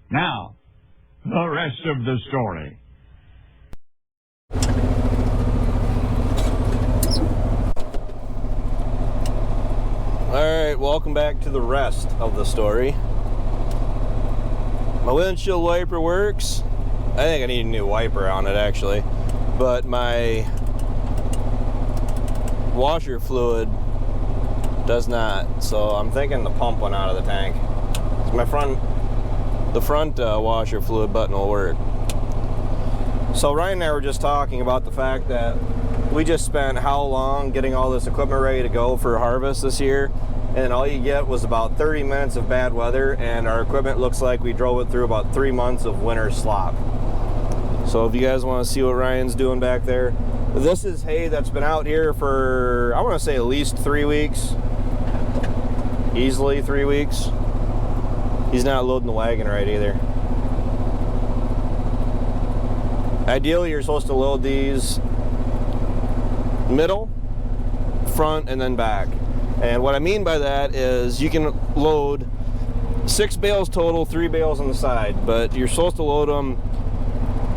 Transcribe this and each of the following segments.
Now, the rest of the story. Alright, welcome back to the rest of the story. My windshield wiper works. I think I need a new wiper on it actually. But my washer fluid does not. So I'm thinking the pump went out of the tank. The front washer fluid button will work. So Ryan and I were just talking about the fact that we just spent how long getting all this equipment ready to go for harvest this year, and all you get was about 30 minutes of bad weather, and our equipment looks like we drove it through about 3 months of winter slop. So if you guys want to see what Ryan's doing back there, this is hay that's been out here for, I want to say, at least 3 weeks. Easily 3 weeks. He's not loading the wagon right either. Ideally, you're supposed to load these middle, front, and then back. And what I mean by that is you can load 6 bales total, 3 bales on the side, but you're supposed to load them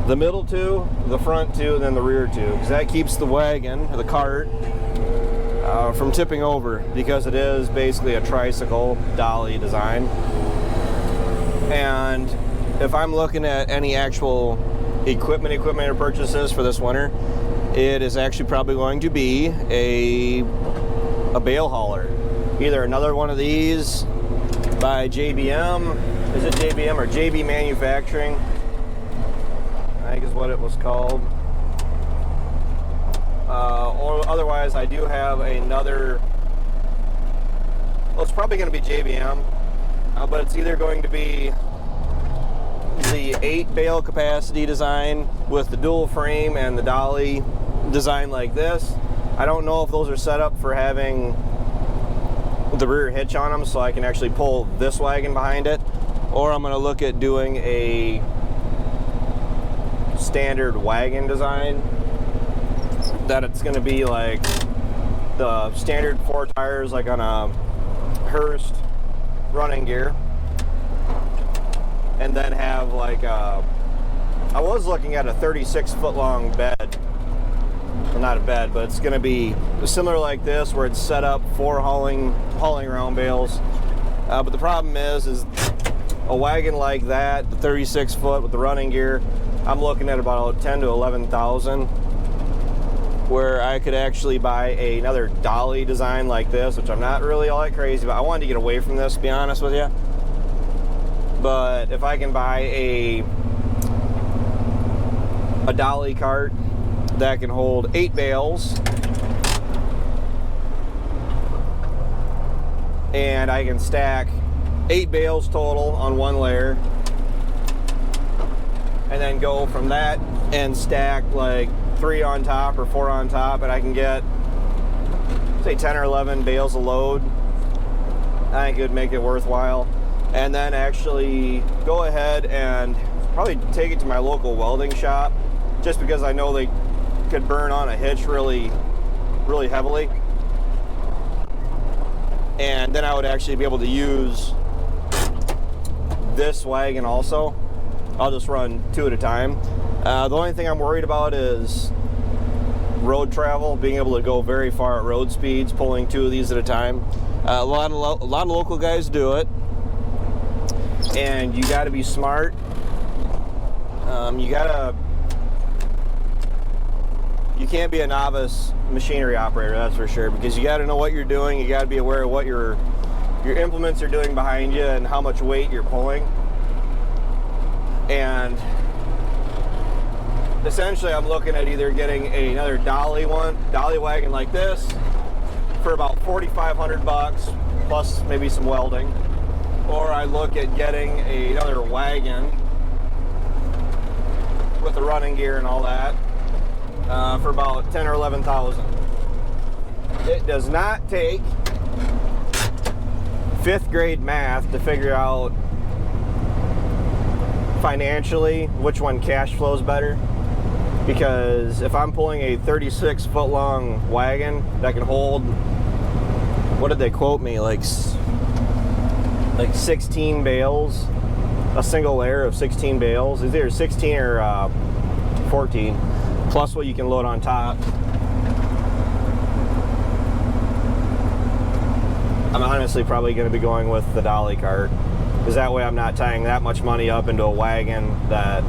the middle 2, the front 2, and then the rear 2, because that keeps the wagon, or the cart, from tipping over, because it is basically a tricycle dolly design. And if I'm looking at any actual equipment purchases for this winter, it is actually probably going to be a bale hauler. Either another one of these by JBM, is it JBM or JB Manufacturing? I think is what it was called. Or otherwise, I do have another, well, it's probably going to be JBM, but it's either going to be the 8 bale capacity design with the dual frame and the dolly design like this. I don't know if those are set up for having the rear hitch on them so I can actually pull this wagon behind it, or I'm going to look at doing a standard wagon design that it's going to be like the standard 4 tires like on a Hurst running gear, and then have like I was looking at a 36-foot long bed. Well, not a bed, but it's going to be similar like this, where it's set up for hauling around bales. But the problem is a wagon like that, the 36-foot with the running gear, I'm looking at about 10 to 11,000. Where I could actually buy another dolly design like this, which I'm not really all that crazy about. I wanted to get away from this, to be honest with you. But if I can buy a dolly cart that can hold 8 bales, and I can stack 8 bales total on one layer, and then go from that and stack like 3 on top or 4 on top, and I can get, say, 10 or 11 bales a load. I think it would make it worthwhile. And then actually go ahead and probably take it to my local welding shop, just because I know they could burn on a hitch really, really heavily. And then I would actually be able to use this wagon also. I'll just run 2 at a time. The only thing I'm worried about is road travel, being able to go very far at road speeds, pulling 2 of these at a time. A lot of local guys do it, and you got to be smart. You can't be a novice machinery operator, that's for sure, because you got to know what you're doing. You got to be aware of what your implements are doing behind you and how much weight you're pulling. And essentially, I'm looking at either getting another dolly wagon like this for about $4,500 plus maybe some welding, or I look at getting another wagon with the running gear and all that for about 10 or 11,000. It does not take 5th grade math to figure out financially which one cash flows better, because if I'm pulling a 36-foot long wagon that can hold, what did they quote me, like 16 bales, a single layer of 16 bales. It's either 16 or 14, plus what you can load on top. I'm honestly probably going to be going with the dolly cart, because that way I'm not tying that much money up into a wagon that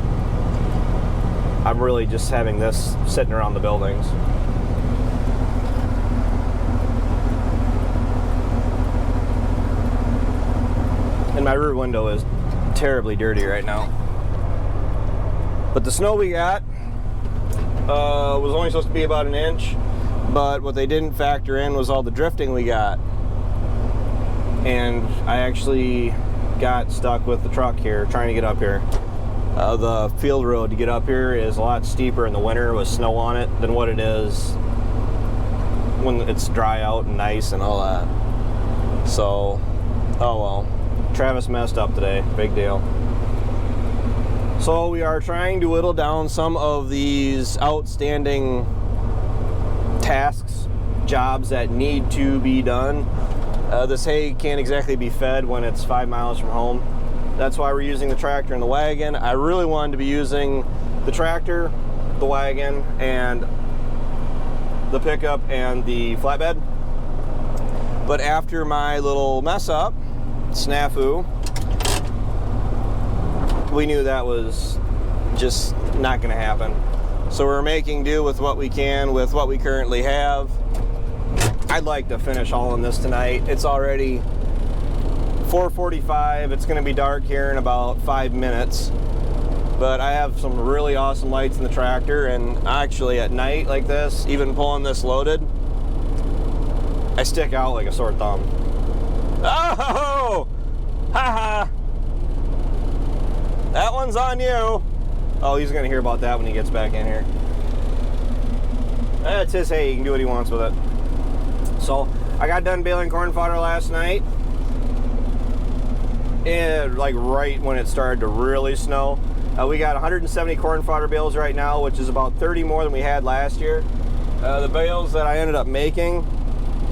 I'm really just having this sitting around the buildings. And my rear window is terribly dirty right now. But the snow we got was only supposed to be about 1 inch, but what they didn't factor in was all the drifting we got. And I actually got stuck with the truck here trying to get up here. The field road to get up here is a lot steeper in the winter with snow on it than what it is when it's dry out and nice and all that. So, oh well. Travis messed up today, big deal. So we are trying to whittle down some of these outstanding tasks, jobs that need to be done. This hay can't exactly be fed when it's 5 miles from home. That's why we're using the tractor and the wagon. I really wanted to be using the tractor, the wagon, and the pickup and the flatbed. But after my little mess up, snafu, we knew that was just not going to happen. So we're making do with what we can with what we currently have. I'd like to finish hauling this tonight. It's already 4:45. It's going to be dark here in about 5 minutes. But I have some really awesome lights in the tractor, and actually at night like this, even pulling this loaded, I stick out like a sore thumb. Oh! Ha ha! That one's on you. Oh, he's going to hear about that when he gets back in here. That's his hay. He can do what he wants with it. So, I got done baling corn fodder last night. And like right when it started to really snow. We got 170 corn fodder bales right now, which is about 30 more than we had last year. The bales that I ended up making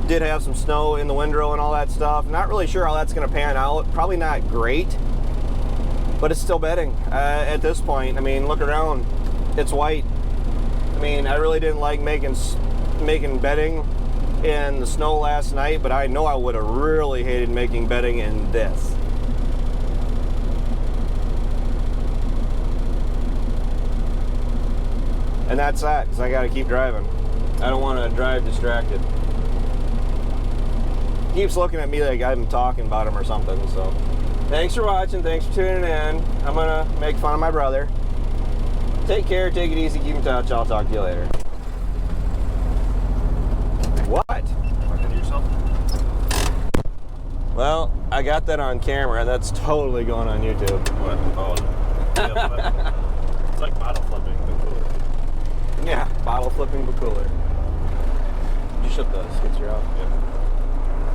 did have some snow in the windrow and all that stuff. Not really sure how that's going to pan out. Probably not great, but it's still bedding at this point. I mean, look around. It's white. I mean, I really didn't like making bedding in the snow last night, but I know I would have really hated making bedding in this. And that's that, because I got to keep driving. I don't want to drive distracted. He keeps looking at me like I'm talking about him or something, so. Thanks for watching, thanks for tuning in. I'm going to make fun of my brother. Take care, take it easy, keep in touch. I'll talk to you later. What? Talking to yourself? Well, I got that on camera. That's totally going on YouTube. What? Oh, yeah, it's like bottle flipping.